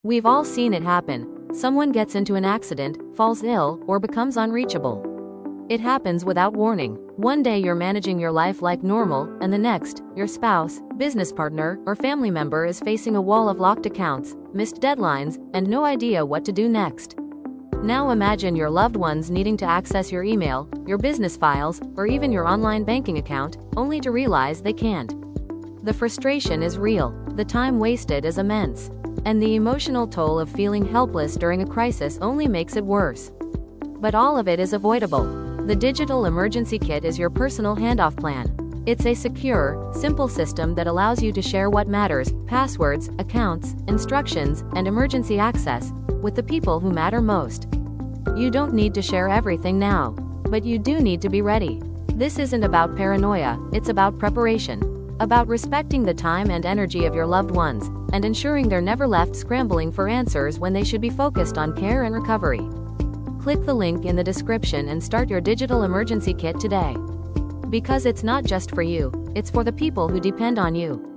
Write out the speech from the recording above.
We've all seen it happen. Someone gets into an accident, falls ill, or becomes unreachable. It happens without warning. One day you're managing your life like normal, and the next, your spouse, business partner, or family member is facing a wall of locked accounts, missed deadlines, and no idea what to do next. Now imagine your loved ones needing to access your email, your business files, or even your online banking account, only to realize they can't. The frustration is real, the time wasted is immense, and the emotional toll of feeling helpless during a crisis only makes it worse. But all of it is avoidable. The Digital Emergency Kit is your personal handoff plan. It's a secure, simple system that allows you to share what matters, passwords, accounts, instructions, and emergency access, with the people who matter most. You don't need to share everything now, but you do need to be ready. This isn't about paranoia, it's about preparation. About respecting the time and energy of your loved ones, and ensuring they're never left scrambling for answers when they should be focused on care and recovery. Click the link in the description and start your Digital Emergency Kit today. Because it's not just for you, it's for the people who depend on you.